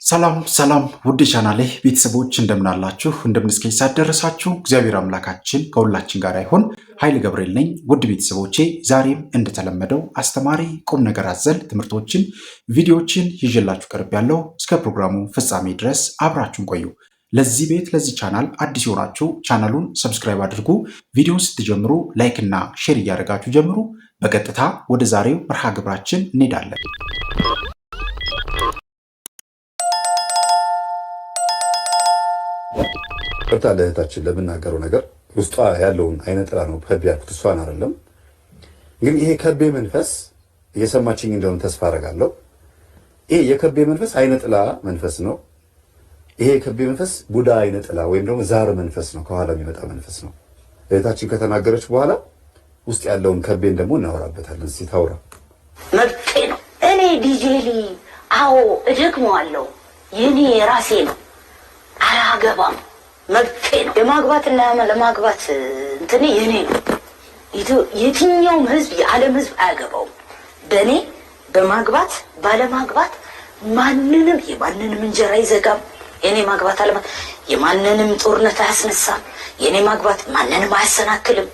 ሰላም ውድ ቻናሌ ቤተሰቦች እንደምናላችሁ እንደምንስከይሳ ደረሳችሁ። እግዚአብሔር አምላካችን ከሁላችን ጋር ይሁን። ኃይለ ገብርኤል ነኝ። ውድ ቤተሰቦቼ ዛሬም እንደተለመደው አስተማሪ ቁም ነገር አዘል ትምህርቶችን ቪዲዮዎችን ይዤላችሁ ቀርብ ያለው እስከ ፕሮግራሙ ፍጻሜ ድረስ አብራችሁን ቆዩ። ለዚህ ቤት ለዚህ ቻናል አዲስ የሆናችሁ ቻናሉን ሰብስክራይብ አድርጉ። ቪዲዮን ስትጀምሩ ላይክ እና ሼር እያደረጋችሁ ጀምሩ። በቀጥታ ወደ ዛሬው መርሃ ግብራችን እንሄዳለን። ቅርታ ለእህታችን ለምናገረው ነገር ውስጧ ያለውን አይነ ጥላ ነው ከቤ ያልኩት፣ እሷን አይደለም። ግን ይሄ ከቤ መንፈስ እየሰማችኝ እንደሆነ ተስፋ አደርጋለሁ። ይሄ የከቤ መንፈስ አይነ ጥላ መንፈስ ነው። ይሄ የከቤ መንፈስ ቡዳ አይነ ጥላ ወይም ደግሞ ዛር መንፈስ ነው፣ ከኋላ የሚመጣ መንፈስ ነው። እህታችን ከተናገረች በኋላ ውስጥ ያለውን ከቤን ደግሞ እናወራበታለን። እስኪ ታውራ። መብቴ ነው። እኔ ዲጄሊ አዎ እደግመዋለሁ። የኔ የራሴ ነው። አላገባም። መብቴ ነው። የማግባትና ለማግባት እንትኔ የኔ ነው። የትኛውም ህዝብ የዓለም ህዝብ አያገባውም። በእኔ በማግባት ባለማግባት ማንንም የማንንም እንጀራ አይዘጋም። የኔ ማግባት የማንንም ጦርነት አያስነሳም። የኔ ማግባት ማንንም አያሰናክልም።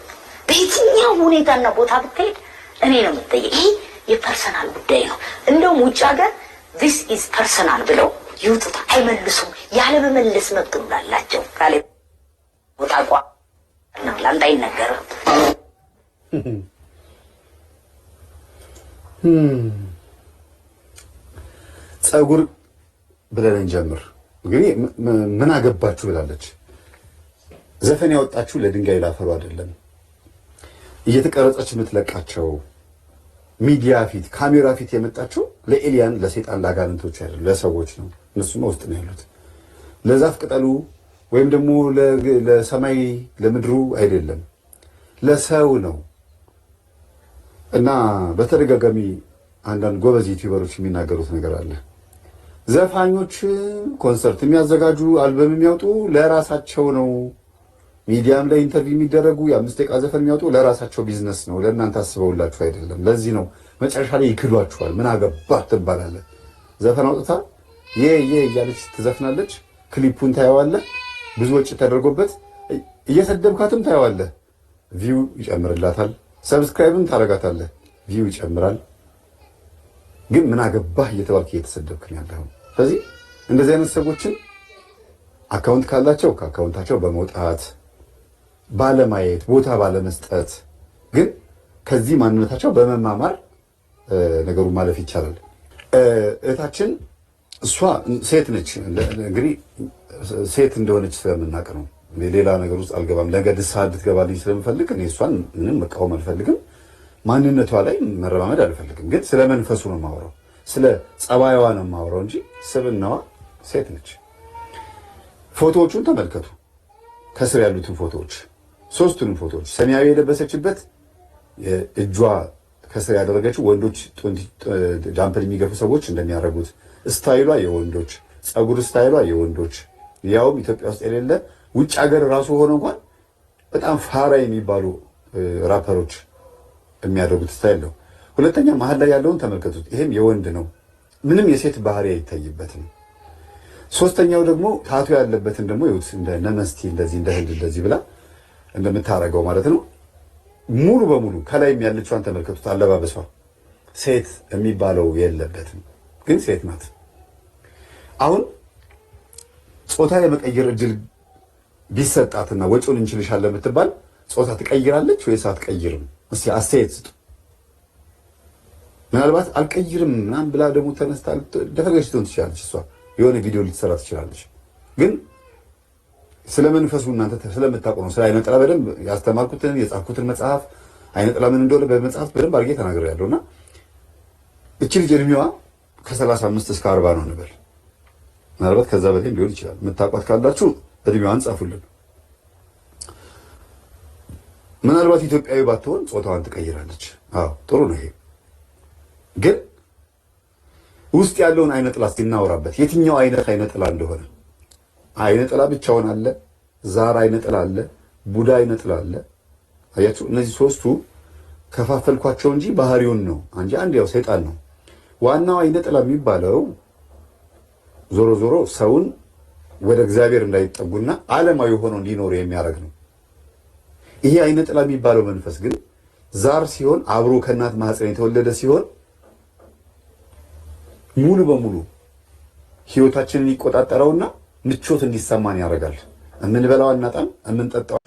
በየትኛው ሁኔታና ቦታ ብትሄድ እኔ ነው የምትጠይቅ። ይሄ የፐርሰናል ጉዳይ ነው። እንደውም ውጭ ሀገር this is personal ብለው ይውጡት አይመልሱም። ያለመመለስ መብት እንዳላቸው ካለ ወጣቋ ነው ላንተ አይነገርም። ጸጉር ብለን እንጀምር። እንግዲህ ምን አገባችሁ ብላለች። ዘፈን ያወጣችሁ ለድንጋይ ላፈሩ አይደለም። እየተቀረጸች የምትለቃቸው ሚዲያ ፊት ካሜራ ፊት የመጣቸው ለኤሊያን ለሰይጣን ለአጋንንቶች አይደለም፣ ለሰዎች ነው። እነሱም ውስጥ ነው ያሉት። ለዛፍ ቅጠሉ ወይም ደግሞ ለሰማይ ለምድሩ አይደለም፣ ለሰው ነው። እና በተደጋጋሚ አንዳንድ ጎበዝ ዩቲዩበሮች የሚናገሩት ነገር አለ። ዘፋኞች ኮንሰርት የሚያዘጋጁ አልበም የሚያወጡ ለራሳቸው ነው። ሚዲያም ላይ ኢንተርቪው የሚደረጉ የ5 ደቂቃ ዘፈን የሚያወጡ ለራሳቸው ቢዝነስ ነው፣ ለእናንተ አስበውላችሁ አይደለም። ለዚህ ነው መጨረሻ ላይ ይክዷችኋል። ምን አገባት ትባላለህ። ዘፈን አውጥታ እያለች ትዘፍናለች። ክሊፑን ታየዋለህ፣ ብዙ ወጪ ተደርጎበት። እየሰደብካትም ታየዋለህ፣ ቪው ይጨምርላታል። ሰብስክራይብም ታረጋታለህ፣ ቪው ይጨምራል። ግን ምን አገባህ እየተባልክ እየተሰደብክ ነው ያለው። ስለዚህ እንደዚህ አይነት ሰዎችን አካውንት ካላቸው ከአካውንታቸው በመውጣት ባለማየት ቦታ ባለመስጠት፣ ግን ከዚህ ማንነታቸው በመማማር ነገሩን ማለፍ ይቻላል። እህታችን እሷ ሴት ነች። እንግዲህ ሴት እንደሆነች ስለምናውቅ ነው። ሌላ ነገር ውስጥ አልገባም። ለገድሳ እንድትገባልኝ ስለምፈልግ እኔ እሷን ምንም መቃወም አልፈልግም። ማንነቷ ላይ መረማመድ አልፈልግም። ግን ስለ መንፈሱ ነው የማወራው፣ ስለ ጸባይዋ ነው የማወራው እንጂ ስብናዋ ሴት ነች። ፎቶዎቹን ተመልከቱ። ከስር ያሉትን ፎቶዎች፣ ሶስቱንም ፎቶዎች ሰማያዊ የለበሰችበት እጇ ከስር ያደረገችው ወንዶች ጃምፐር የሚገፉ ሰዎች እንደሚያደርጉት ስታይሏ የወንዶች ጸጉር ስታይሏ የወንዶች ያውም ኢትዮጵያ ውስጥ የሌለ ውጭ ሀገር ራሱ ሆኖ እንኳን በጣም ፋራ የሚባሉ ራፐሮች የሚያደርጉት ስታይል ነው። ሁለተኛ መሀል ላይ ያለውን ተመልከቱት። ይሄም የወንድ ነው። ምንም የሴት ባህሪ አይታይበትም። ሶስተኛው ደግሞ ታቱ ያለበትን ደግሞ ይሁት እንደ ነመስቲ እንደዚህ እንደ ህንድ እንደዚህ ብላ እንደምታረገው ማለት ነው። ሙሉ በሙሉ ከላይም ያለችዋን ተመልከቱት። አለባበሷ ሴት የሚባለው የለበትም፣ ግን ሴት ናት። አሁን ጾታ የመቀየር እድል ቢሰጣትና ወጪውን እንችልሻለን ብትባል ጾታ ትቀይራለች ወይስ አትቀይርም? እስቲ አስተያየት ስጡ። ምናልባት አልቀይርም ምናምን ብላ ደግሞ ተነስታ እንደፈለገች ትሆን ትችላለች። እሷ የሆነ ቪዲዮ ልትሰራ ትችላለች። ግን ስለ መንፈሱ እናንተ ስለምታውቁ ነው። ስለ አይነጥላ በደንብ ያስተማርኩትን የጻፍኩትን መጽሐፍ አይነጥላ ምን እንደሆነ በመጽሐፍ በደንብ አድርጌ ተናግሬያለሁና እቺ ልጅ እድሜዋ ከ35 እስከ 40 ነው ነበር። ምናልባት ከዛ በላይ ሊሆን ይችላል። የምታውቋት ካላችሁ እድሜዋን ጻፉልን። ምናልባት ኢትዮጵያዊ ባትሆን ጾታዋን ትቀይራለች። አዎ ጥሩ ነው። ይሄ ግን ውስጥ ያለውን አይነጥላ ሲናወራበት የትኛው አይነጥላ እንደሆነ አይነጥላ ብቻውን አለ፣ ዛር አይነጥላ አለ፣ ቡዳ አይነጥላ አለ። አያችሁ፣ እነዚህ ሶስቱ ከፋፈልኳቸው እንጂ ባህሪውን ነው እንጂ አንድ ያው ሰይጣን ነው። ዋናው አይነጥላ የሚባለው ዞሮ ዞሮ ሰውን ወደ እግዚአብሔር እንዳይጠጉና ዓለማዊ ሆኖ እንዲኖሩ የሚያደርግ ነው። ይሄ አይነ ጥላ የሚባለው መንፈስ ግን ዛር ሲሆን አብሮ ከእናት ማህፀን የተወለደ ሲሆን ሙሉ በሙሉ ህይወታችንን ይቆጣጠረውና ምቾት እንዲሰማን ያደርጋል። የምንበላው አናጣም፣ የምንጠጣው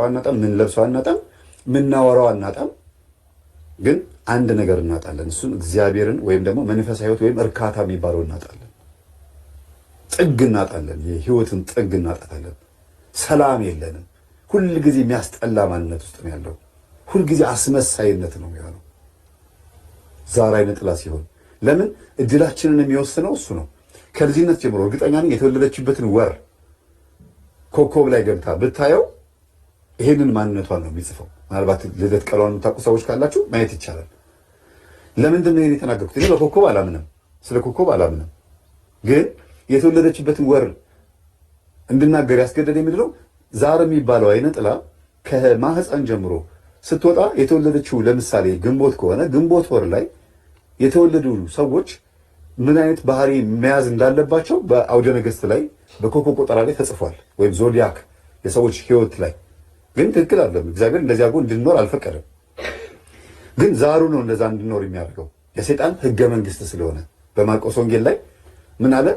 አናጣም፣ የምንለብሰው አናጣም፣ የምናወራው አናጣም። ግን አንድ ነገር እናጣለን። እሱም እግዚአብሔርን ወይም ደግሞ መንፈሳዊ ህይወት ወይም እርካታ የሚባለው እናጣለን። ጥግ እናጣለን። የህይወትን ጥግ እናጣለን። ሰላም የለንም። ሁልጊዜ የሚያስጠላ ማንነት ውስጥ ነው ያለው። ሁልጊዜ አስመሳይነት ነው የሚሆነው ዛር አይነ ጥላ ሲሆን። ለምን እድላችንን የሚወስነው እሱ ነው። ከልጅነት ጀምሮ እርግጠኛ ነኝ የተወለደችበትን ወር ኮከብ ላይ ገብታ ብታየው ይሄንን ማንነቷን ነው የሚጽፈው። ምናልባት ልደት ቀሏን የምታውቁ ሰዎች ካላችሁ ማየት ይቻላል። ለምንድን ነው ይሄን የተናገርኩት? እኔ በኮከብ አላምንም፣ ስለ ኮከብ አላምንም። ግን የተወለደችበትን ወር እንድናገር ያስገደደ ምንድነው? ዛር የሚባለው አይነ ጥላ ከማህፀን ጀምሮ ስትወጣ የተወለደችው ለምሳሌ ግንቦት ከሆነ ግንቦት ወር ላይ የተወለዱ ሰዎች ምን አይነት ባህሪ መያዝ እንዳለባቸው በአውደ ነገሥት ላይ በኮከብ ቆጠራ ላይ ተጽፏል። ወይም ዞዲያክ የሰዎች ህይወት ላይ ግን ትክክል አይደለም። እግዚአብሔር እንደዚያ ጎን እንድንኖር አልፈቀደም። ግን ዛሩ ነው እንደዛ እንድንኖር የሚያደርገው የሰይጣን ህገ መንግስት ስለሆነ። በማርቆስ ወንጌል ላይ ምን አለ?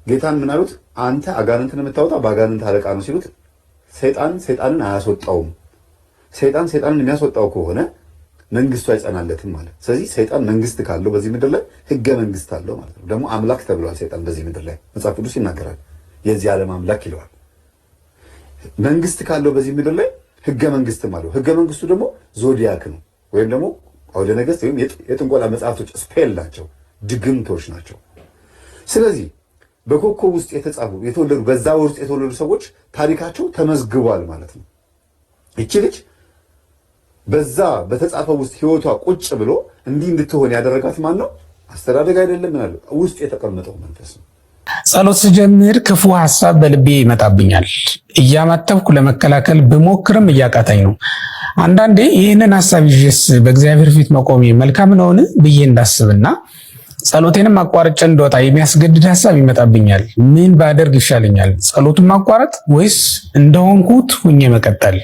ጌታን ምን አሉት? አንተ አጋንንትን የምታወጣ በአጋንንት አለቃ ነው ሲሉት ሰይጣንን አያስወጣውም። ሰይጣን ሰይጣንን የሚያስወጣው ከሆነ መንግስቱ አይጸናለትም ማለት። ስለዚህ ሰይጣን መንግስት ካለው በዚህ ምድር ላይ ህገ መንግስት አለው ማለት ነው። ደግሞ አምላክ ተብሏል ሰይጣን በዚህ ምድር ላይ መጽሐፍ ቅዱስ ይናገራል። የዚህ ዓለም አምላክ ይለዋል። መንግስት ካለው በዚህ ምድር ላይ ህገ መንግስትም አለው። ህገ መንግስቱ ደግሞ ዞዲያክ ነው ወይም ደግሞ አውደ ነገሥት ወይም የጥንቆላ መጽሐፍቶች ስፔል ናቸው፣ ድግምቶች ናቸው። ስለዚህ በኮከብ ውስጥ የተጻፉ የተወለዱ በዛ ወር ውስጥ የተወለዱ ሰዎች ታሪካቸው ተመዝግቧል ማለት ነው። ይቺ ልጅ በዛ በተጻፈው ውስጥ ህይወቷ ቁጭ ብሎ እንዲህ እንድትሆን ያደረጋት ማን ነው? አስተዳደግ አይደለም፣ ምን አለ ውስጥ የተቀመጠው መንፈስ ነው። ጸሎት ስጀምር ክፉ ሐሳብ በልቤ ይመጣብኛል። እያማተብኩ ለመከላከል ብሞክርም እያቃተኝ ነው። አንዳንዴ ይህንን ሐሳብ ይዤስ በእግዚአብሔር ፊት መቆሜ መልካም ነውን ብዬ እንዳስብና ጸሎቴንም አቋርጬ እንደወጣ የሚያስገድድ ሐሳብ ይመጣብኛል። ምን ባደርግ ይሻለኛል? ጸሎቱን ማቋረጥ ወይስ እንደሆንኩት ሁኜ መቀጠል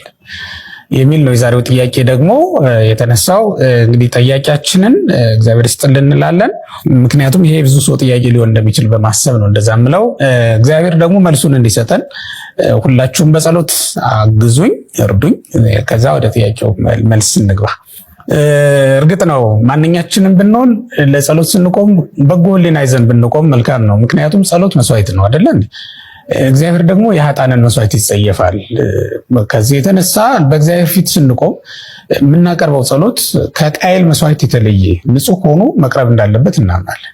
የሚል ነው። የዛሬው ጥያቄ ደግሞ የተነሳው እንግዲህ ጠያቂያችንን እግዚአብሔር ይስጥልን እንላለን። ምክንያቱም ይሄ ብዙ ሰው ጥያቄ ሊሆን እንደሚችል በማሰብ ነው እንደዛ ምለው። እግዚአብሔር ደግሞ መልሱን እንዲሰጠን ሁላችሁም በጸሎት አግዙኝ፣ እርዱኝ። ከዛ ወደ ጥያቄው መልስ እንግባ። እርግጥ ነው ማንኛችንም ብንሆን ለጸሎት ስንቆም በጎ ሕሊና ይዘን ብንቆም መልካም ነው። ምክንያቱም ጸሎት መስዋዕት ነው አይደለ? እግዚአብሔር ደግሞ የኃጥአንን መስዋዕት ይጸየፋል። ከዚህ የተነሳ በእግዚአብሔር ፊት ስንቆም የምናቀርበው ጸሎት ከቃየል መስዋዕት የተለየ ንጹሕ ሆኖ መቅረብ እንዳለበት እናምናለን።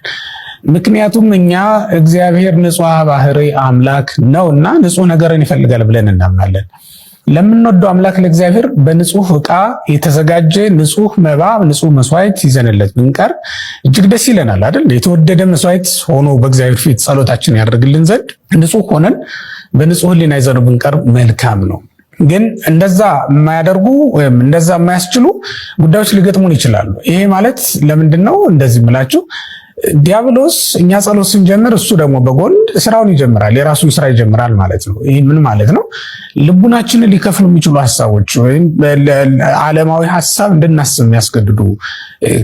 ምክንያቱም እኛ እግዚአብሔር ንጹሕ ባህሪ አምላክ ነውና ንጹሕ ነገርን ይፈልጋል ብለን እናምናለን። ለምንወደው አምላክ ለእግዚአብሔር በንጹሕ ዕቃ የተዘጋጀ ንጹሕ መባ፣ ንጹሕ መስዋዕት ይዘንለት ብንቀር እጅግ ደስ ይለናል አይደል? የተወደደ መስዋዕት ሆኖ በእግዚአብሔር ፊት ጸሎታችን ያደርግልን ዘንድ ንጹሕ ሆነን በንጹሕ ሕሊና ይዘነው ብንቀር መልካም ነው። ግን እንደዛ የማያደርጉ ወይም እንደዛ የማያስችሉ ጉዳዮች ሊገጥሙን ይችላሉ። ይሄ ማለት ለምንድን ነው እንደዚህ የምላችሁ? ዲያብሎስ እኛ ጸሎት ስንጀምር እሱ ደግሞ በጎን ስራውን ይጀምራል፣ የራሱን ስራ ይጀምራል ማለት ነው። ይህ ምን ማለት ነው? ልቡናችንን ሊከፍሉ የሚችሉ ሀሳቦች ወይም ዓለማዊ ሀሳብ እንድናስብ የሚያስገድዱ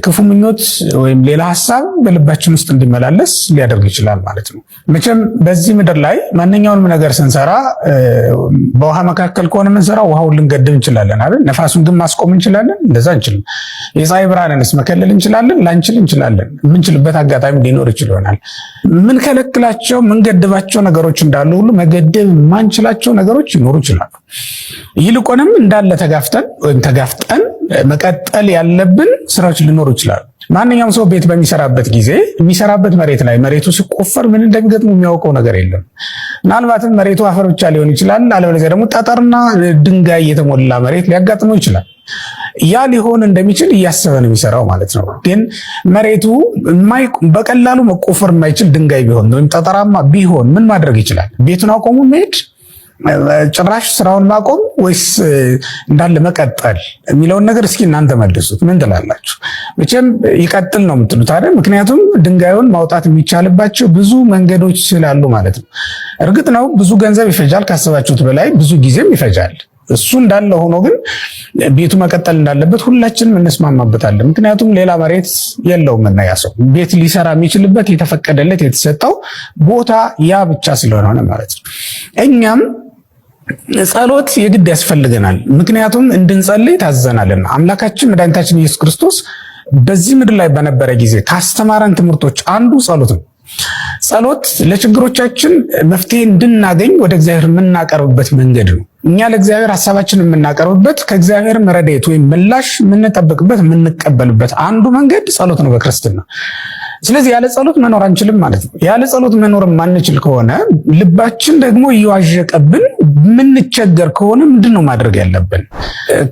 ክፉ ምኞት ወይም ሌላ ሀሳብ በልባችን ውስጥ እንዲመላለስ ሊያደርግ ይችላል ማለት ነው። መቼም በዚህ ምድር ላይ ማንኛውንም ነገር ስንሰራ በውሃ መካከል ከሆነ የምንሰራው ውሃውን ልንገድብ እንችላለን አይደል? ነፋሱን ግን ማስቆም እንችላለን? እንደዛ እንችልም። የፀሐይ ብርሃንንስ መከለል እንችላለን? ላንችል እንችላለን። የምንችልበት አጋጣሚ ሊኖር ይችላል። ምን ከለክላቸው ምን ገድባቸው ነገሮች እንዳሉ ሁሉ መገደብ የማንችላቸው ነገሮች ይኖሩ ይችላሉ። ይልቁንም እንዳለ ተጋፍጠን መቀጠል ያለብን ስራዎች ሊኖሩ ይችላሉ። ማንኛውም ሰው ቤት በሚሰራበት ጊዜ የሚሰራበት መሬት ላይ መሬቱ ሲቆፈር ምን እንደሚገጥሙ የሚያውቀው ነገር የለም። ምናልባትም መሬቱ አፈር ብቻ ሊሆን ይችላል፣ አለበለዚያ ደግሞ ጠጠርና ድንጋይ የተሞላ መሬት ሊያጋጥመው ይችላል። ያ ሊሆን እንደሚችል እያሰበ ነው የሚሰራው ማለት ነው። ግን መሬቱ በቀላሉ መቆፈር የማይችል ድንጋይ ቢሆን ወይም ጠጠራማ ቢሆን ምን ማድረግ ይችላል? ቤቱን አቆሙ መሄድ ጭራሽ ስራውን ማቆም ወይስ እንዳለ መቀጠል የሚለውን ነገር እስኪ እናንተ መልሱት። ምን ትላላችሁ? መቼም ይቀጥል ነው የምትሉት አይደል? ምክንያቱም ድንጋዩን ማውጣት የሚቻልባቸው ብዙ መንገዶች ስላሉ ማለት ነው። እርግጥ ነው ብዙ ገንዘብ ይፈጃል፣ ካሰባችሁት በላይ ብዙ ጊዜም ይፈጃል። እሱ እንዳለ ሆኖ ግን ቤቱ መቀጠል እንዳለበት ሁላችንም እንስማማበታለን። ምክንያቱም ሌላ መሬት የለውም እና ያ ሰው ቤት ሊሰራ የሚችልበት የተፈቀደለት የተሰጠው ቦታ ያ ብቻ ስለሆነ ማለት ነው። እኛም ጸሎት የግድ ያስፈልገናል። ምክንያቱም እንድንጸልይ ታዘናልና አምላካችን መድኃኒታችን ኢየሱስ ክርስቶስ በዚህ ምድር ላይ በነበረ ጊዜ ካስተማረን ትምህርቶች አንዱ ጸሎት ነው። ጸሎት ለችግሮቻችን መፍትሄ እንድናገኝ ወደ እግዚአብሔር የምናቀርብበት መንገድ ነው። እኛ ለእግዚአብሔር ሐሳባችንን የምናቀርብበት ከእግዚአብሔር ረድኤት ወይም ምላሽ የምንጠብቅበት የምንቀበልበት አንዱ መንገድ ጸሎት ነው በክርስትና። ስለዚህ ያለ ጸሎት መኖር አንችልም ማለት ነው። ያለ ጸሎት መኖር ማንችል ከሆነ ልባችን ደግሞ እየዋዠቀብን የምንቸገር ከሆነ ምንድን ነው ማድረግ ያለብን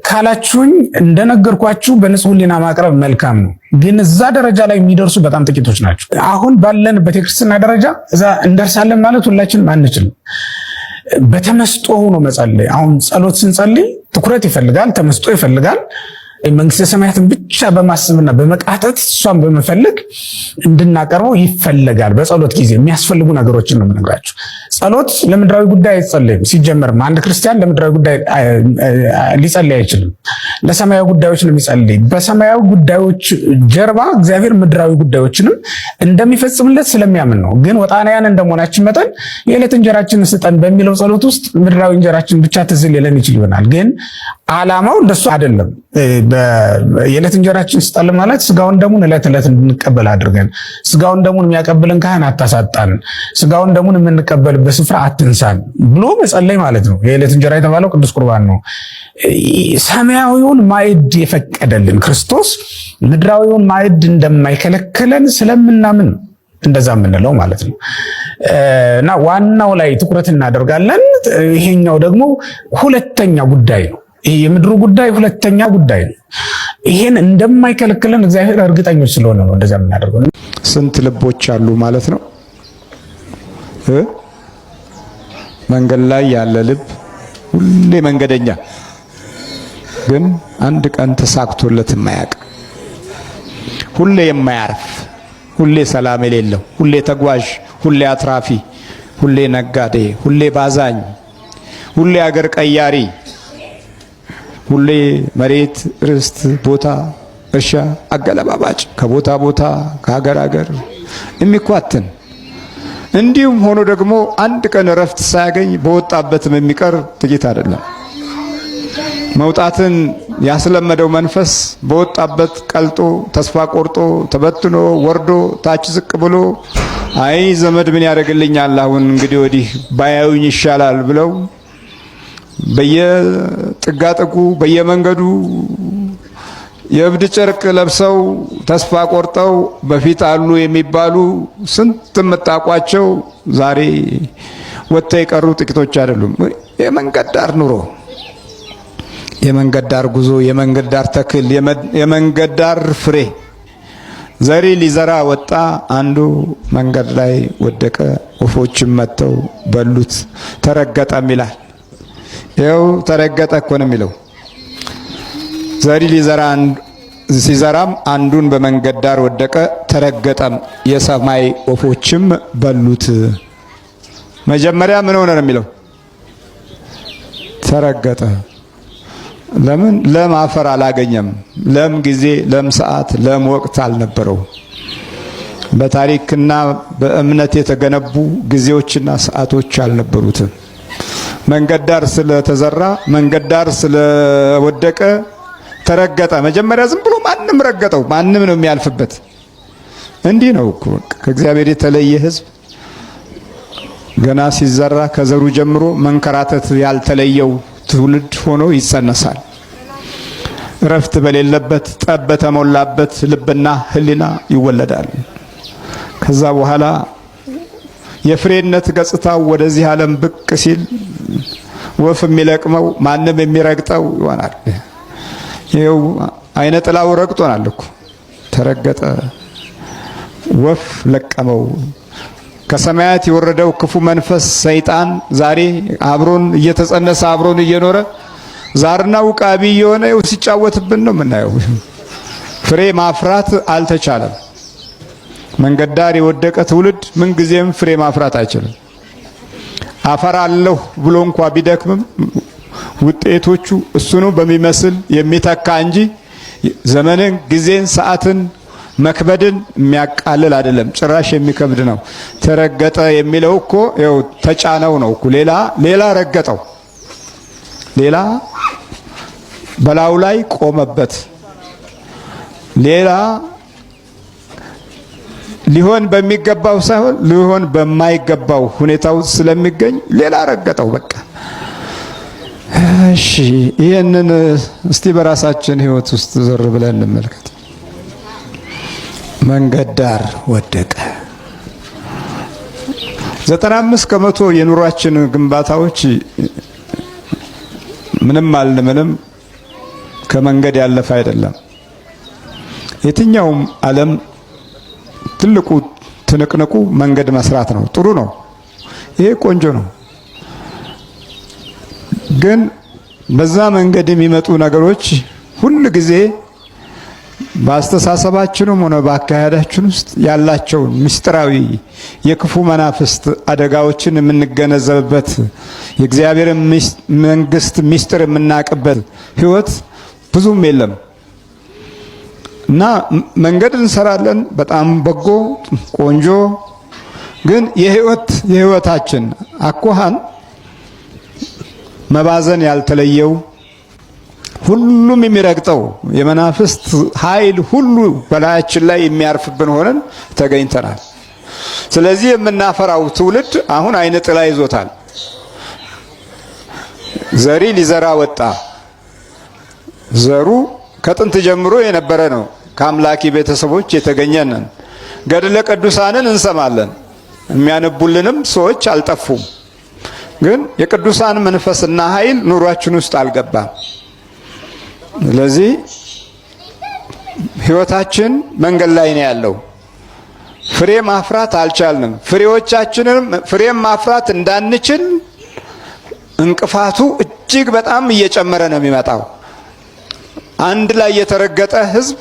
ካላችሁኝ፣ እንደነገርኳችሁ በንጹህ ሕሊና ማቅረብ መልካም ነው። ግን እዛ ደረጃ ላይ የሚደርሱ በጣም ጥቂቶች ናቸው። አሁን ባለንበት የክርስትና ደረጃ እዛ እንደርሳለን ማለት ሁላችንም አንችልም። በተመስጦ ሆኖ መጸለይ። አሁን ጸሎት ስንጸልይ ትኩረት ይፈልጋል፣ ተመስጦ ይፈልጋል። መንግስተ ሰማያትን ብቻ በማሰብና በመቃተት እሷን በመፈለግ እንድናቀርበው ይፈለጋል። በጸሎት ጊዜ የሚያስፈልጉ ነገሮችን ነው የምነግራችሁ። ጸሎት ለምድራዊ ጉዳይ አይጸለይም። ሲጀመርም አንድ ክርስቲያን ለምድራዊ ጉዳይ ሊጸልይ አይችልም። ለሰማያዊ ጉዳዮች ነው የሚጸልይ። በሰማያዊ ጉዳዮች ጀርባ እግዚአብሔር ምድራዊ ጉዳዮችንም እንደሚፈጽምለት ስለሚያምን ነው። ግን ወጣንያን እንደመሆናችን መጠን የዕለት እንጀራችንን ስጠን በሚለው ጸሎት ውስጥ ምድራዊ እንጀራችን ብቻ ትዝ ሊለን ይችል ይሆናል። ግን ዓላማው እንደሱ አይደለም። የዕለት እንጀራችን ስጠን ማለት ስጋውን ደሙን ዕለት ዕለት እንድንቀበል አድርገን፣ ስጋውን ደሙን የሚያቀብልን ካህን አታሳጣን፣ ስጋውን ደሙን የምንቀበልበት ስፍራ አትንሳን ብሎ መጸለይ ማለት ነው። የዕለት እንጀራ የተባለው ቅዱስ ቁርባን ነው። ሰማያዊውን ማዕድ የፈቀደልን ክርስቶስ ምድራዊውን ማዕድ እንደማይከለክለን ስለምናምን እንደዛ የምንለው ማለት ነው። እና ዋናው ላይ ትኩረት እናደርጋለን። ይሄኛው ደግሞ ሁለተኛ ጉዳይ ነው። ይሄ የምድሩ ጉዳይ ሁለተኛ ጉዳይ ነው። ይሄን እንደማይከለክለን እግዚአብሔር እርግጠኞች ስለሆነ ነው እንደዛ የምናደርገው። ስንት ልቦች አሉ ማለት ነው። መንገድ ላይ ያለ ልብ ሁሌ መንገደኛ፣ ግን አንድ ቀን ተሳክቶለት የማያውቅ፣ ሁሌ የማያርፍ፣ ሁሌ ሰላም የሌለው፣ ሁሌ ተጓዥ፣ ሁሌ አትራፊ፣ ሁሌ ነጋዴ፣ ሁሌ ባዛኝ፣ ሁሌ አገር ቀያሪ፣ ሁሌ መሬት ርስት ቦታ እርሻ አገለባባጭ፣ ከቦታ ቦታ ከሀገር ሀገር የሚኳትን፣ እንዲሁም ሆኖ ደግሞ አንድ ቀን እረፍት ሳያገኝ በወጣበትም የሚቀር ጥቂት አይደለም። መውጣትን ያስለመደው መንፈስ በወጣበት ቀልጦ ተስፋ ቆርጦ ተበትኖ ወርዶ ታች ዝቅ ብሎ አይ ዘመድ ምን ያደርግልኛል አሁን እንግዲህ ወዲህ ባያዩኝ ይሻላል ብለው በየጥጋጥጉ በየመንገዱ የእብድ ጨርቅ ለብሰው ተስፋ ቆርጠው በፊት አሉ የሚባሉ ስንት የምታውቋቸው ዛሬ ወጥተው የቀሩ ጥቂቶች አይደሉም። የመንገድ ዳር ኑሮ፣ የመንገድ ዳር ጉዞ፣ የመንገድ ዳር ተክል፣ የመንገድ ዳር ፍሬ። ዘሪ ሊዘራ ወጣ፣ አንዱ መንገድ ላይ ወደቀ፣ ወፎችም መጥተው በሉት፣ ተረገጠም ይላል። ይኸው ተረገጠ እኮ ነው የሚለው። ዘሪ ሊዘራ ሲዘራም አንዱን በመንገድ ዳር ወደቀ፣ ተረገጠም፣ የሰማይ ወፎችም በሉት። መጀመሪያ ምን ሆነ ነው የሚለው? ተረገጠ። ለምን? ለም አፈር አላገኘም። ለም ጊዜ፣ ለም ሰዓት፣ ለም ወቅት አልነበረው። በታሪክና በእምነት የተገነቡ ጊዜዎችና ሰዓቶች አልነበሩትም። መንገድ ዳር ስለተዘራ፣ መንገድ ዳር ስለወደቀ ተረገጠ። መጀመሪያ ዝም ብሎ ማንም ረገጠው። ማንም ነው የሚያልፍበት። እንዲህ ነው እኮ ከእግዚአብሔር የተለየ ሕዝብ ገና ሲዘራ ከዘሩ ጀምሮ መንከራተት ያልተለየው ትውልድ ሆኖ ይጸነሳል። እረፍት በሌለበት ጠብ በተሞላበት ልብና ሕሊና ይወለዳል። ከዛ በኋላ የፍሬነት ገጽታው ወደዚህ ዓለም ብቅ ሲል ወፍ የሚለቅመው ማንም የሚረግጠው ይሆናል። ይኸው አይነ ጥላው ረግጦናል እኮ። ተረገጠ፣ ወፍ ለቀመው፣ ከሰማያት የወረደው ክፉ መንፈስ ሰይጣን ዛሬ አብሮን እየተጸነሰ አብሮን እየኖረ ዛርና ውቃቢ የሆነ ሲጫወትብን ነው የምናየው። ፍሬ ማፍራት አልተቻለም። መንገድ ዳር የወደቀ ትውልድ ምንጊዜም ፍሬ ማፍራት አይችልም። አፈራለሁ ብሎ እንኳ ቢደክምም ውጤቶቹ እሱኑ በሚመስል የሚተካ እንጂ ዘመንን፣ ጊዜን፣ ሰዓትን፣ መክበድን የሚያቃልል አይደለም። ጭራሽ የሚከብድ ነው። ተረገጠ የሚለው እኮ ያው ተጫነው ነው እኮ ሌላ ረገጠው፣ ሌላ በላዩ ላይ ቆመበት፣ ሌላ ሊሆን በሚገባው ሳይሆን ሊሆን በማይገባው ሁኔታው ስለሚገኝ ሌላ ረገጠው። በቃ እሺ፣ ይሄንን እስቲ በራሳችን ህይወት ውስጥ ዘር ብለን እንመልከት። መንገድ ዳር ወደቀ። 95% የኑሯችን ግንባታዎች ምንም ከመንገድ ያለፈ አይደለም። የትኛውም ዓለም ትልቁ ትንቅንቁ መንገድ መስራት ነው። ጥሩ ነው። ይሄ ቆንጆ ነው። ግን በዛ መንገድ የሚመጡ ነገሮች ሁሉ ጊዜ በአስተሳሰባችንም ሆነ በአካሄዳችን ውስጥ ያላቸውን ምስጢራዊ የክፉ መናፍስት አደጋዎችን የምንገነዘብበት የእግዚአብሔር መንግስት ምስጢር የምናውቅበት ህይወት ብዙም የለም እና መንገድ እንሰራለን፣ በጣም በጎ ቆንጆ። ግን የህይወታችን አኳኋን መባዘን ያልተለየው ሁሉም የሚረግጠው የመናፍስት ኃይል ሁሉ በላያችን ላይ የሚያርፍብን ሆነን ተገኝተናል። ስለዚህ የምናፈራው ትውልድ አሁን አይነ ጥላ ይዞታል። ዘሪ ሊዘራ ወጣ። ዘሩ ከጥንት ጀምሮ የነበረ ነው። ከአምላኪ ቤተሰቦች የተገኘን ነን። ገድለ ቅዱሳንን እንሰማለን። የሚያነቡልንም ሰዎች አልጠፉም። ግን የቅዱሳን መንፈስና ኃይል ኑሯችን ውስጥ አልገባም። ስለዚህ ህይወታችን መንገድ ላይ ነው ያለው። ፍሬ ማፍራት አልቻልንም። ፍሬም ማፍራት እንዳንችል እንቅፋቱ እጅግ በጣም እየጨመረ ነው የሚመጣው። አንድ ላይ የተረገጠ ህዝብ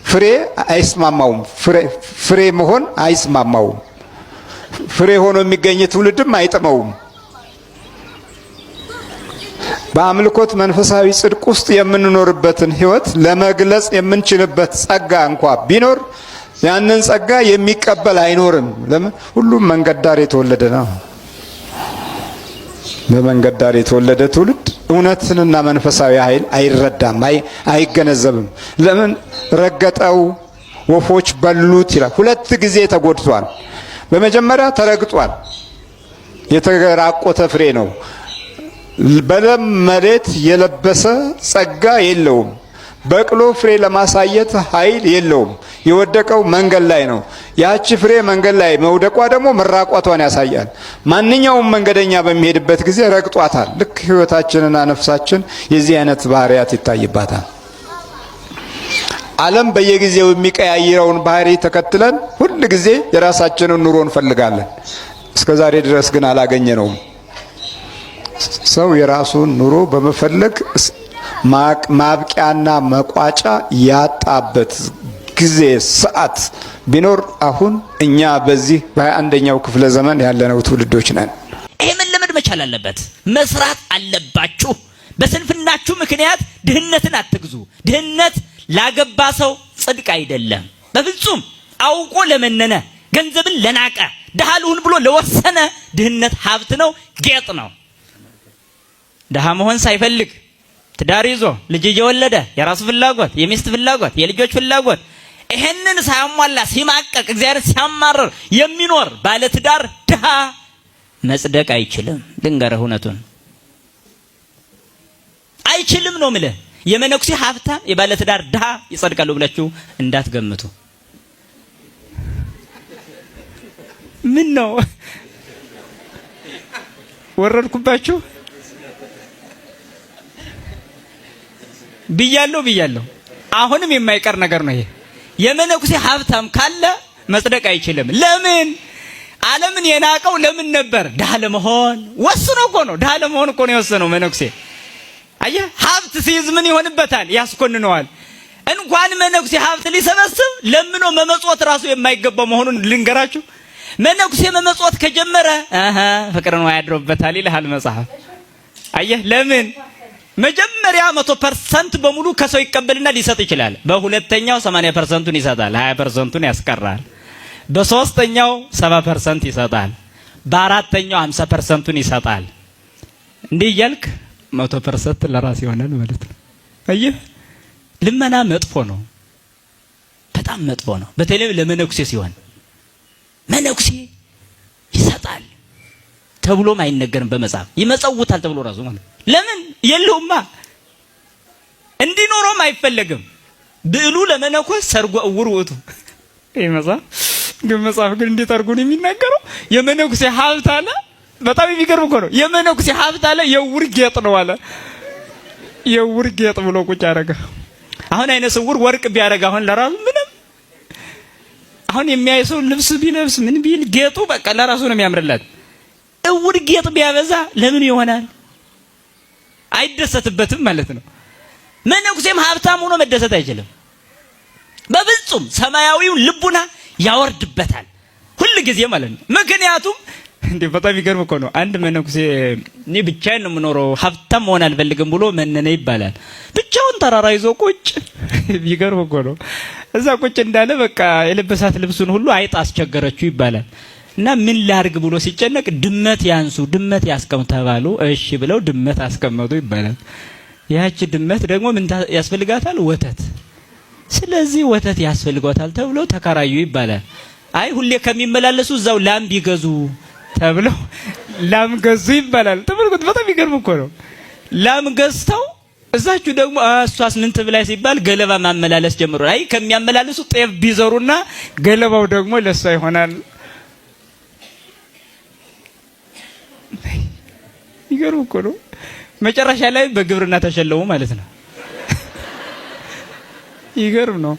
ፍሬ አይስማማውም። ፍሬ መሆን አይስማማውም። ፍሬ ሆኖ የሚገኝ ትውልድም አይጥመውም። በአምልኮት መንፈሳዊ ጽድቅ ውስጥ የምንኖርበትን ህይወት ለመግለጽ የምንችልበት ጸጋ እንኳ ቢኖር ያንን ጸጋ የሚቀበል አይኖርም። ለምን? ሁሉም መንገድ ዳር የተወለደ ነው። በመንገድ ዳር የተወለደ ትውልድ እውነትንና መንፈሳዊ ኃይል አይረዳም፣ አይገነዘብም። ለምን? ረገጠው፣ ወፎች በሉት ይላል። 2 ጊዜ ተጎድቷል። በመጀመሪያ ተረግጧል። የተራቆተ ፍሬ ነው። በለም መሬት የለበሰ ጸጋ የለውም። በቅሎ ፍሬ ለማሳየት ኃይል የለውም። የወደቀው መንገድ ላይ ነው። ያቺ ፍሬ መንገድ ላይ መውደቋ ደግሞ መራቋቷን ያሳያል። ማንኛውም መንገደኛ በሚሄድበት ጊዜ ረግጧታል። ልክ ህይወታችንና ነፍሳችን የዚህ አይነት ባህሪያት ይታይባታል። ዓለም በየጊዜው የሚቀያይረውን ባህሪ ተከትለን ሁሉ ጊዜ የራሳችንን ኑሮ እንፈልጋለን። እስከዛሬ ድረስ ግን አላገኘነውም። ሰው የራሱን ኑሮ በመፈለግ ማብቂያና መቋጫ ያጣበት ጊዜ ሰዓት ቢኖር አሁን እኛ በዚህ በ21ኛው ክፍለ ዘመን ያለነው ትውልዶች ነን። ይሄ መለመድ መቻል አለበት። መስራት አለባችሁ። በስንፍናችሁ ምክንያት ድህነትን አትግዙ። ድህነት ላገባ ሰው ጽድቅ አይደለም። በፍጹም አውቆ ለመነነ፣ ገንዘብን ለናቀ፣ ድሃ ልሁን ብሎ ለወሰነ ድህነት ሀብት ነው፣ ጌጥ ነው። ድሃ መሆን ሳይፈልግ ትዳር ይዞ ልጅ እየወለደ የራሱ ፍላጎት፣ የሚስት ፍላጎት፣ የልጆች ፍላጎት ይሄንን ሳያሟላ ሲማቀቅ እግዚአብሔር ሲያማረር የሚኖር ባለ ትዳር ድሃ መጽደቅ አይችልም። ልንገርህ እውነቱን አይችልም ነው የምልህ። የመነኩሴ ሀብታም የባለ ትዳር ድሃ ይጸድቃሉ ብላችሁ እንዳትገምቱ። ምን ነው ወረድኩባችሁ? ብያለሁ። አሁንም የማይቀር ነገር ነው ይሄ። የመነኩሴ ሀብታም ካለ መጽደቅ አይችልም። ለምን? ዓለምን የናቀው ለምን ነበር? ድሃ ለመሆን ወስኖ እኮ ነው። ድሃ ለመሆን እኮ ነው የወሰነው መነኩሴ። አየህ፣ ሀብት ሲይዝ ምን ይሆንበታል? ያስኮንነዋል። እንኳን መነኩሴ ሀብት ሊሰበስብ ለምኖ መመጽወት ራሱ የማይገባው መሆኑን ልንገራችሁ። መነኩሴ መመጽወት ከጀመረ ፍቅር ነው ያድሮበታል ይልሃል መጽሐፍ። አየህ፣ ለምን መጀመሪያ 100% በሙሉ ከሰው ይቀበልና ሊሰጥ ይችላል። በሁለተኛው 80%ን ይሰጣል፣ 20%ን ያስቀራል። በሶስተኛው 70% ይሰጣል። በአራተኛው 50%ን ይሰጣል። እንዲህ እያልክ 100% ለራስ ይሆናል ማለት ነው። አየህ፣ ልመና መጥፎ ነው፣ በጣም መጥፎ ነው። በተለይ ለመነኩሴ ሲሆን መነኩሴ ይሰጣል ተብሎም አይነገርም በመጽሐፍ። ይመጸውታል ተብሎ ራሱ ማለት ለምን የለውማ፣ እንዲኖረውም አይፈለግም። ብዕሉ ለመነኮስ ሰርጎ እውር ውእቱ። ይሄ መጽሐፍ ግን እንዴት አድርጎ ነው የሚናገረው? የመነኩሴ ሀብት አለ። በጣም የሚገርም እኮ ነው። የመነኩሴ ሀብት አለ የእውር ጌጥ ነው አለ። የእውር ጌጥ ብሎ ቁጭ አደረገ። አሁን አይነ ስውር ወርቅ ቢያደርግ አሁን ለራሱ ምንም፣ አሁን የሚያይ ሰው ልብስ ቢለብስ ምን ቢል ጌጡ በቃ ለራሱ ነው የሚያምርለት። እውር ጌጥ ቢያበዛ ለምን ይሆናል? አይደሰትበትም ማለት ነው። መነኩሴም ሀብታም ሆኖ መደሰት አይችልም በፍጹም። ሰማያዊውን ልቡና ያወርድበታል ሁሉ ጊዜ ማለት ነው። ምክንያቱም እንዴ በጣም ይገርም እኮ ነው። አንድ መነኩሴ እኔ ብቻዬን ነው የምኖረው ሀብታም መሆን አልፈልግም ብሎ መነነ ይባላል። ብቻውን ተራራ ይዞ ቁጭ። ይገርም እኮ ነው። እዛ ቁጭ እንዳለ በቃ የለበሳት ልብሱን ሁሉ አይጥ አስቸገረችው ይባላል። እና ምን ላርግ ብሎ ሲጨነቅ ድመት ያንሱ ድመት ያስቀምጡ ተባሉ። እሺ ብለው ድመት አስቀመጡ ይባላል። ያቺ ድመት ደግሞ ምን ያስፈልጋታል? ወተት። ስለዚህ ወተት ያስፈልጋታል ተብሎ ተከራዩ ይባላል። አይ ሁሌ ከሚመላለሱ እዛው ላም ቢገዙ ተብለው ላም ገዙ ይባላል። ተመልከቱ፣ በጣም ይገርም እኮ ነው። ላም ገዝተው እዛችሁ ደግሞ እሷስ ምን ትብላይ ሲባል ገለባ ማመላለስ ጀምሮ አይ ከሚያመላለሱ ጤፍ ቢዘሩና ገለባው ደግሞ ለሷ ይሆናል። ይገርም እኮ ነው። መጨረሻ ላይ በግብርና ተሸለሙ ማለት ነው። ይገርም ነው።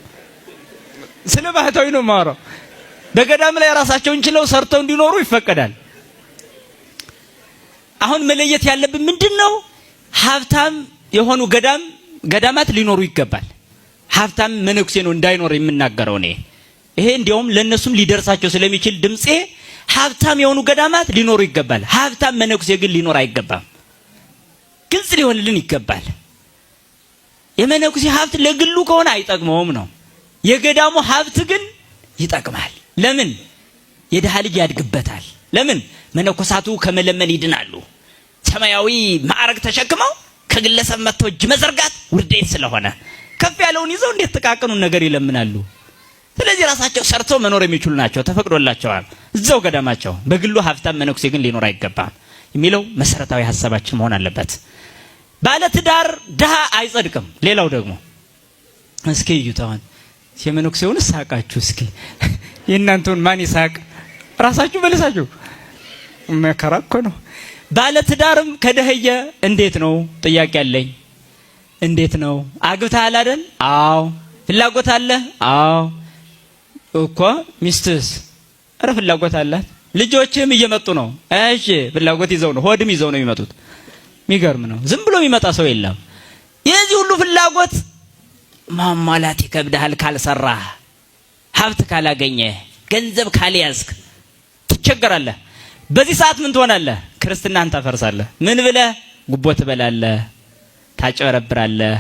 ስለ ባህታዊ ነው የማወራው። በገዳም ላይ ራሳቸውን ችለው ሰርተው እንዲኖሩ ይፈቀዳል። አሁን መለየት ያለብን ምንድነው? ሀብታም የሆኑ ገዳማት ሊኖሩ ይገባል። ሀብታም መነኩሴ ነው እንዳይኖር የምናገረው እኔ። ይሄ እንዲያውም ለነሱም ሊደርሳቸው ስለሚችል ድምጼ ሀብታም የሆኑ ገዳማት ሊኖሩ ይገባል። ሀብታም መነኩሴ ግን ሊኖር አይገባም። ግልጽ ሊሆንልን ይገባል። የመነኩሴ ሀብት ለግሉ ከሆነ አይጠቅመውም ነው። የገዳሙ ሀብት ግን ይጠቅማል። ለምን? የድሃ ልጅ ያድግበታል። ለምን? መነኮሳቱ ከመለመን ይድናሉ። ሰማያዊ ማዕረግ ተሸክመው ከግለሰብ መጥቶ እጅ መዘርጋት ውርደት ስለሆነ ከፍ ያለውን ይዘው እንዴት ጥቃቅኑን ነገር ይለምናሉ? ስለዚህ ራሳቸው ሰርተው መኖር የሚችሉ ናቸው፣ ተፈቅዶላቸዋል እዛው ገዳማቸው። በግሉ ሀብታም መነኩሴ ግን ሊኖር አይገባም የሚለው መሰረታዊ ሐሳባችን መሆን አለበት። ባለ ትዳር ድሃ አይጸድቅም። ሌላው ደግሞ እስኪ እዩታውን የመነኩሴውን ሳቃችሁ እስኪ የእናንተውን ማን ይሳቅ? ራሳችሁ መልሳችሁ። መከራ እኮ ነው። ባለ ትዳርም ከደህየ እንዴት ነው? ጥያቄ አለኝ። እንዴት ነው? አግብተሃል አይደል? አዎ። ፍላጎት አለ? አዎ። እኮ ሚስትስ? ኧረ ፍላጎት አላት። ልጆችም እየመጡ ነው። እሺ፣ ፍላጎት ይዘው ነው ሆድም ይዘው ነው የሚመጡት። የሚገርም ነው። ዝም ብሎ የሚመጣ ሰው የለም። የዚህ ሁሉ ፍላጎት ማሟላት ይከብድሃል ካልሰራህ፣ ሀብት ካላገኘህ፣ ገንዘብ ካልያዝክ ትቸገራለህ። በዚህ ሰዓት ምን ትሆናለህ? ክርስትናን ታፈርሳለህ። ምን ብለህ? ጉቦ ትበላለህ፣ ታጨበረብራለህ፣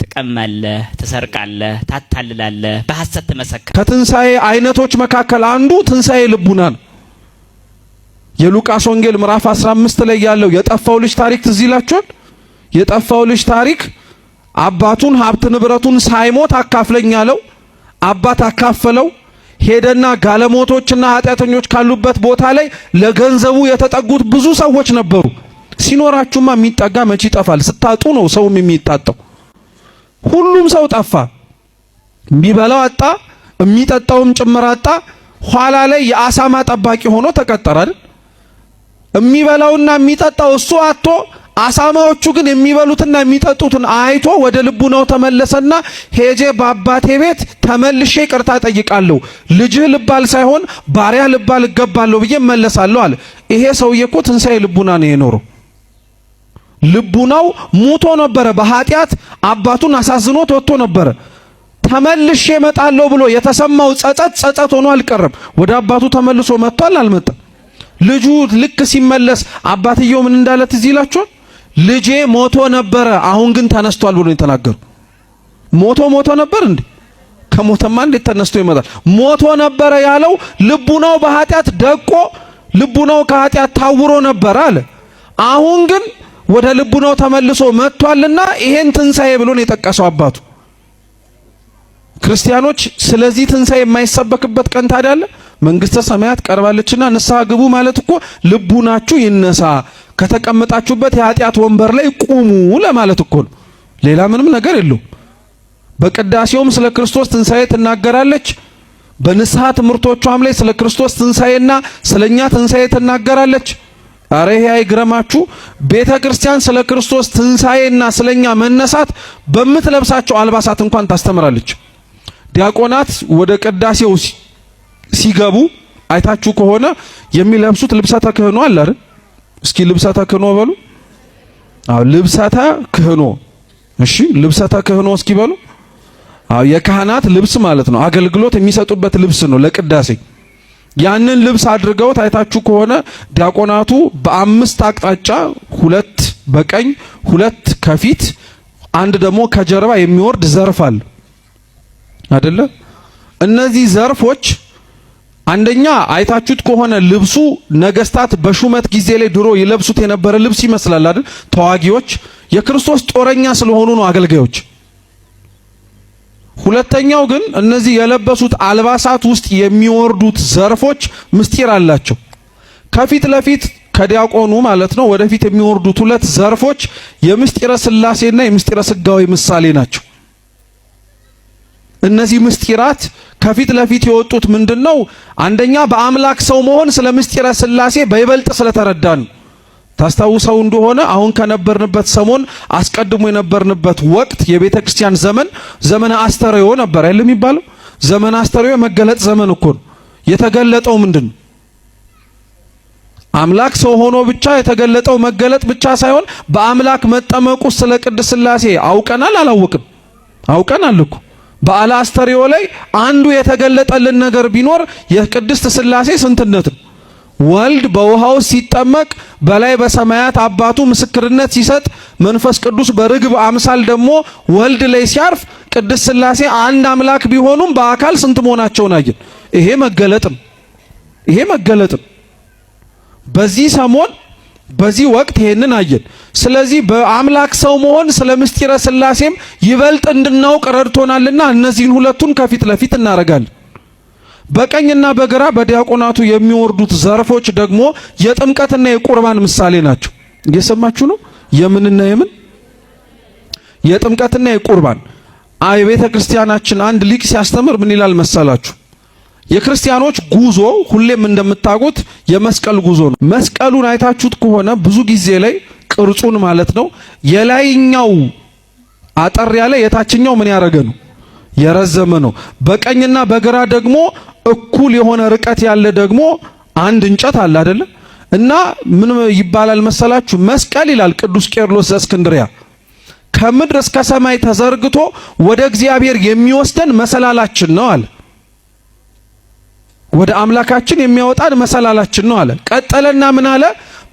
ትቀማለህ፣ ትሰርቃለህ፣ ታታልላለህ፣ በሐሰት ትመሰክራለህ። ከትንሣኤ አይነቶች መካከል አንዱ ትንሣኤ ልቡና ነው። የሉቃስ ወንጌል ምዕራፍ 15 ላይ ያለው የጠፋው ልጅ ታሪክ ትዝ ይላችኋል? የጠፋው ልጅ ታሪክ አባቱን ሀብት ንብረቱን ሳይሞት አካፍለኝ አለው። አባት አካፈለው። ሄደና ጋለሞቶችና ኃጢአተኞች ካሉበት ቦታ ላይ ለገንዘቡ የተጠጉት ብዙ ሰዎች ነበሩ። ሲኖራችሁማ የሚጠጋ መቼ ይጠፋል? ስታጡ ነው ሰውም የሚጣጣው። ሁሉም ሰው ጠፋ። የሚበላው አጣ፣ የሚጠጣውም ጭምር አጣ። ኋላ ላይ የአሳማ ጠባቂ ሆኖ ተቀጠረ አይደል? የሚበላውና የሚጠጣው እሱ አጥቶ አሳማዎቹ ግን የሚበሉትና የሚጠጡትን አይቶ ወደ ልቡናው ተመለሰና ሄጄ በአባቴ ቤት ተመልሼ ይቅርታ ጠይቃለሁ፣ ልጅህ ልባል ሳይሆን ባሪያ ልባል እገባለሁ ብዬ መለሳለሁ አለ። ይሄ ሰውዬ እኮ ትንሣኤ ልቡና ነው የኖረው። ልቡናው ሙቶ ነበረ። በኃጢአት አባቱን አሳዝኖት ወጥቶ ነበረ። ተመልሼ እመጣለሁ ብሎ የተሰማው ጸጸት ሆኖ አልቀረም። ወደ አባቱ ተመልሶ መጥቷል። አልመጣም? ልጁ ልክ ሲመለስ አባትየው ምን እንዳለ ትዝ ይላችኋል? ልጄ ሞቶ ነበረ አሁን ግን ተነስቷል ብሎ የተናገሩ። ሞቶ ነበር እንዴ? ከሞተማ እንዴት ተነስቶ ይመጣል? ሞቶ ነበረ ያለው ልቡናው በኃጢአት ደቆ ልቡናው ከኃጢአት ታውሮ ነበር አለ። አሁን ግን ወደ ልቡናው ተመልሶ መጥቷልና ይሄን ትንሣኤ ብሎ ነው የጠቀሰው አባቱ። ክርስቲያኖች ስለዚህ ትንሣኤ የማይሰበክበት ቀን ታዲያ አለ? መንግስተ ሰማያት ቀርባለችና ንስሐ ግቡ ማለት እኮ ልቡናችሁ ይነሳ፣ ከተቀመጣችሁበት የኃጢአት ወንበር ላይ ቁሙ ለማለት እኮ ነው። ሌላ ምንም ነገር የለውም። በቅዳሴውም ስለ ክርስቶስ ትንሣኤ ትናገራለች። በንስሐ ትምህርቶቿም ላይ ስለ ክርስቶስ ትንሣኤና ስለኛ ትንሣኤ ትናገራለች። አረ ይሄ አይግረማችሁ። ቤተ ክርስቲያን ስለ ክርስቶስ ትንሣኤና ስለኛ መነሳት በምትለብሳቸው አልባሳት እንኳን ታስተምራለች። ዲያቆናት ወደ ቅዳሴው ሲገቡ አይታችሁ ከሆነ የሚለብሱት ልብሰ ተክህኖ አለ አይደል? እስኪ ልብሰ ተክህኖ በሉ። አዎ ልብሰ ተክህኖ። እሺ ልብሰ ተክህኖ እስኪ በሉ። አዎ የካህናት ልብስ ማለት ነው። አገልግሎት የሚሰጡበት ልብስ ነው ለቅዳሴ። ያንን ልብስ አድርገው ታይታችሁ ከሆነ ዲያቆናቱ በአምስት አቅጣጫ፣ ሁለት በቀኝ ሁለት ከፊት አንድ ደግሞ ከጀርባ የሚወርድ ዘርፍ አለ አይደለ? እነዚህ ዘርፎች አንደኛ አይታችሁት ከሆነ ልብሱ ነገስታት በሹመት ጊዜ ላይ ድሮ ይለብሱት የነበረ ልብስ ይመስላል አይደል? ተዋጊዎች የክርስቶስ ጦረኛ ስለሆኑ ነው አገልጋዮች። ሁለተኛው ግን እነዚህ የለበሱት አልባሳት ውስጥ የሚወርዱት ዘርፎች ምስጢር አላቸው። ከፊት ለፊት ከዲያቆኑ ማለት ነው ወደፊት የሚወርዱት ሁለት ዘርፎች የምስጢረ ሥላሴና የምስጢረ ሥጋዌ ምሳሌ ናቸው። እነዚህ ምስጢራት ከፊት ለፊት የወጡት ምንድነው? አንደኛ በአምላክ ሰው መሆን ስለ ምስጢረ ሥላሴ በይበልጥ ስለተረዳን። ታስታውሰው እንደሆነ አሁን ከነበርንበት ሰሞን አስቀድሞ የነበርንበት ወቅት የቤተ ክርስቲያን ዘመነ አስተርእዮ ነበር አይደል የሚባለው? ዘመነ አስተርእዮ መገለጥ ዘመን እኮ ነው። የተገለጠው ምንድነው? አምላክ ሰው ሆኖ ብቻ የተገለጠው መገለጥ ብቻ ሳይሆን በአምላክ መጠመቁ ስለ ቅድስት ሥላሴ አውቀናል አላወቅም? አውቀናል እኮ። በዓለ አስተርእዮ ላይ አንዱ የተገለጠልን ነገር ቢኖር የቅድስት ሥላሴ ስንትነት ነው። ወልድ በውሃው ሲጠመቅ በላይ በሰማያት አባቱ ምስክርነት ሲሰጥ መንፈስ ቅዱስ በርግብ አምሳል ደግሞ ወልድ ላይ ሲያርፍ ቅድስት ሥላሴ አንድ አምላክ ቢሆኑም በአካል ስንት መሆናቸውን አየን። ይሄ መገለጥም በዚህ ሰሞን በዚህ ወቅት ይሄንን አየን። ስለዚህ በአምላክ ሰው መሆን ስለ ምስጢረ ሥላሴም ይበልጥ እንድናውቅ ረድቶናልና እነዚህን ሁለቱን ከፊት ለፊት እናደርጋለን። በቀኝና በግራ በዲያቆናቱ የሚወርዱት ዘርፎች ደግሞ የጥምቀትና የቁርባን ምሳሌ ናቸው። እየሰማችሁ ነው? የምንና የምን? የጥምቀትና የቁርባን። የቤተ ክርስቲያናችን አንድ ሊቅ ሲያስተምር ምን ይላል መሰላችሁ? የክርስቲያኖች ጉዞ ሁሌም እንደምታውቁት የመስቀል ጉዞ ነው። መስቀሉን አይታችሁት ከሆነ ብዙ ጊዜ ላይ ቅርጹን ማለት ነው የላይኛው አጠር ያለ የታችኛው ምን ያደረገ ነው? የረዘመ ነው። በቀኝና በግራ ደግሞ እኩል የሆነ ርቀት ያለ ደግሞ አንድ እንጨት አለ አይደለ? እና ምን ይባላል መሰላችሁ? መስቀል ይላል ቅዱስ ቄርሎስ ዘእስክንድርያ ከምድር እስከ ሰማይ ተዘርግቶ ወደ እግዚአብሔር የሚወስደን መሰላላችን ነው አለ። ወደ አምላካችን የሚያወጣን መሰላላችን ነው አለ። ቀጠለና ምን አለ?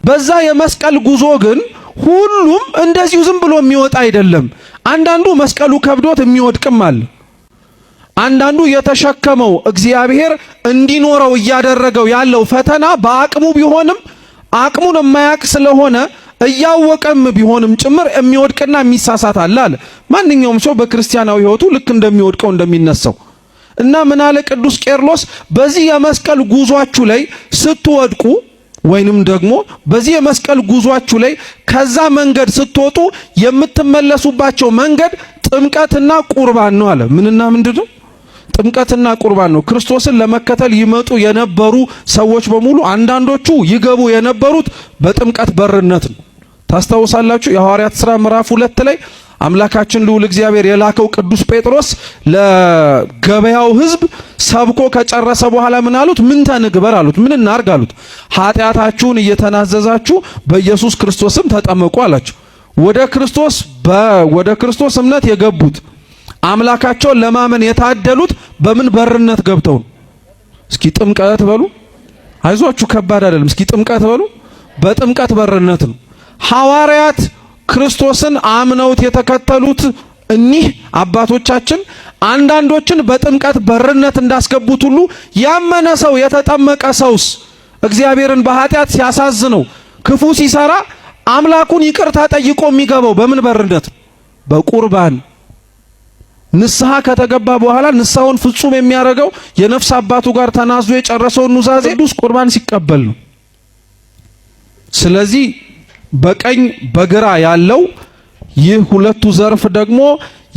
በዛ የመስቀል ጉዞ ግን ሁሉም እንደዚሁ ዝም ብሎ የሚወጣ አይደለም። አንዳንዱ መስቀሉ ከብዶት የሚወድቅም አለ። አንዳንዱ የተሸከመው እግዚአብሔር እንዲኖረው እያደረገው ያለው ፈተና በአቅሙ ቢሆንም አቅሙን የማያውቅ ስለሆነ እያወቀም ቢሆንም ጭምር የሚወድቅና የሚሳሳት አለ። ማንኛውም ሰው በክርስቲያናዊ ሕይወቱ ልክ እንደሚወድቀው እንደሚነሳው እና ምን አለ ቅዱስ ቄርሎስ? በዚህ የመስቀል ጉዟችሁ ላይ ስትወድቁ ወይንም ደግሞ በዚህ የመስቀል ጉዟችሁ ላይ ከዛ መንገድ ስትወጡ የምትመለሱባቸው መንገድ ጥምቀትና ቁርባን ነው አለ። ምንና ምንድነው? ጥምቀትና ቁርባን ነው። ክርስቶስን ለመከተል ይመጡ የነበሩ ሰዎች በሙሉ አንዳንዶቹ ይገቡ የነበሩት በጥምቀት በርነት ነው። ታስታውሳላችሁ? የሐዋርያት ሥራ ምዕራፍ 2 ላይ አምላካችን ልዑል እግዚአብሔር የላከው ቅዱስ ጴጥሮስ ለገበያው ሕዝብ ሰብኮ ከጨረሰ በኋላ ምን አሉት? ምን ተንግበር አሉት? ምን እናርግ አሉት? ኃጢአታችሁን እየተናዘዛችሁ በኢየሱስ ክርስቶስም ተጠመቁ አላቸው። ወደ ክርስቶስ እምነት የገቡት አምላካቸውን ለማመን የታደሉት በምን በርነት ገብተው ነው? እስኪ ጥምቀት በሉ። አይዟችሁ ከባድ አይደለም። እስኪ ጥምቀት በሉ። በጥምቀት በርነት ነው። ሐዋርያት ክርስቶስን አምነውት የተከተሉት እኒህ አባቶቻችን አንዳንዶችን በጥምቀት በርነት እንዳስገቡት ሁሉ ያመነ ሰው የተጠመቀ ሰውስ እግዚአብሔርን በኃጢአት ሲያሳዝነው ክፉ ሲሰራ አምላኩን ይቅርታ ጠይቆ የሚገባው በምን በርነት? በቁርባን ንስሐ ከተገባ በኋላ ንስሐውን ፍጹም የሚያደርገው የነፍስ አባቱ ጋር ተናዝዞ የጨረሰውን ኑዛዜ ቅዱስ ቁርባን ሲቀበል ነው። ስለዚህ በቀኝ በግራ ያለው ይህ ሁለቱ ዘርፍ ደግሞ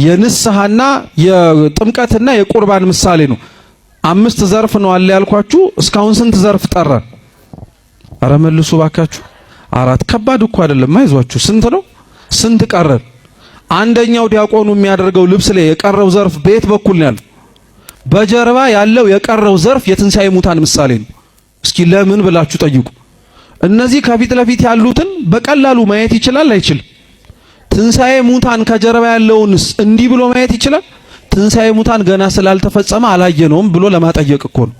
የንስሐና የጥምቀትና የቁርባን ምሳሌ ነው። 5 ዘርፍ ነው አለ ያልኳችሁ። እስካሁን ስንት ዘርፍ ጠራን? አረ መልሱ ባካችሁ። 4። ከባድ እኮ አይደለም፣ አይዟችሁ። ስንት ነው? ስንት ቀረን? አንደኛው ዲያቆኑ የሚያደርገው ልብስ ላይ የቀረው ዘርፍ በየት በኩል ነው ያለው? በጀርባ ያለው የቀረው ዘርፍ የትንሣኤ ሙታን ምሳሌ ነው። እስኪ ለምን ብላችሁ ጠይቁ። እነዚህ ከፊት ለፊት ያሉትን በቀላሉ ማየት ይችላል አይችልም? ትንሣኤ ሙታን ከጀርባ ያለውንስ እንዲህ ብሎ ማየት ይችላል? ትንሣኤ ሙታን ገና ስላልተፈጸመ አላየነውም ብሎ ለማጠየቅ እኮ ነው።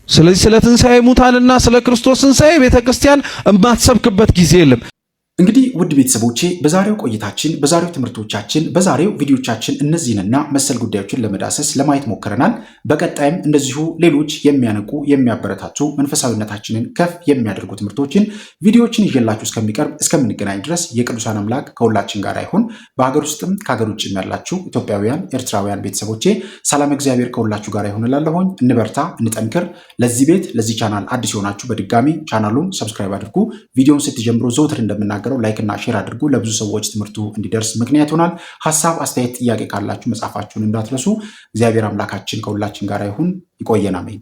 ስለዚህ ስለ ትንሣኤ ሙታንና ስለ ክርስቶስ ትንሣኤ ቤተክርስቲያን የማትሰብክበት ጊዜ የለም። እንግዲህ ውድ ቤተሰቦቼ በዛሬው ቆይታችን፣ በዛሬው ትምህርቶቻችን፣ በዛሬው ቪዲዮቻችን እነዚህንና መሰል ጉዳዮችን ለመዳሰስ ለማየት ሞክረናል። በቀጣይም እንደዚሁ ሌሎች የሚያነቁ የሚያበረታቱ መንፈሳዊነታችንን ከፍ የሚያደርጉ ትምህርቶችን ቪዲዮዎችን ይዤላችሁ እስከምንገናኝ ድረስ የቅዱሳን አምላክ ከሁላችን ጋር ይሁን። በሀገር ውስጥም ከሀገር ውጭም ያላችሁ ኢትዮጵያውያን፣ ኤርትራውያን ቤተሰቦቼ ሰላም እግዚአብሔር ከሁላችሁ ጋር ይሁን እላለሁኝ። እንበርታ፣ እንጠንክር። ለዚህ ቤት ለዚህ ቻናል አዲስ የሆናችሁ በድጋሚ ቻናሉን ሰብስክራይብ አድርጉ። ቪዲዮውን ስትጀምሩ ዘውትር እንደምናገረው ላይክ እና ሼር አድርጉ። ለብዙ ሰዎች ትምህርቱ እንዲደርስ ምክንያት ይሆናል። ሐሳብ፣ አስተያየት፣ ጥያቄ ካላችሁ መጻፋችሁን እንዳትረሱ። እግዚአብሔር አምላካችን ከሁላችን ጋር ይሁን። ይቆየን። አሜን።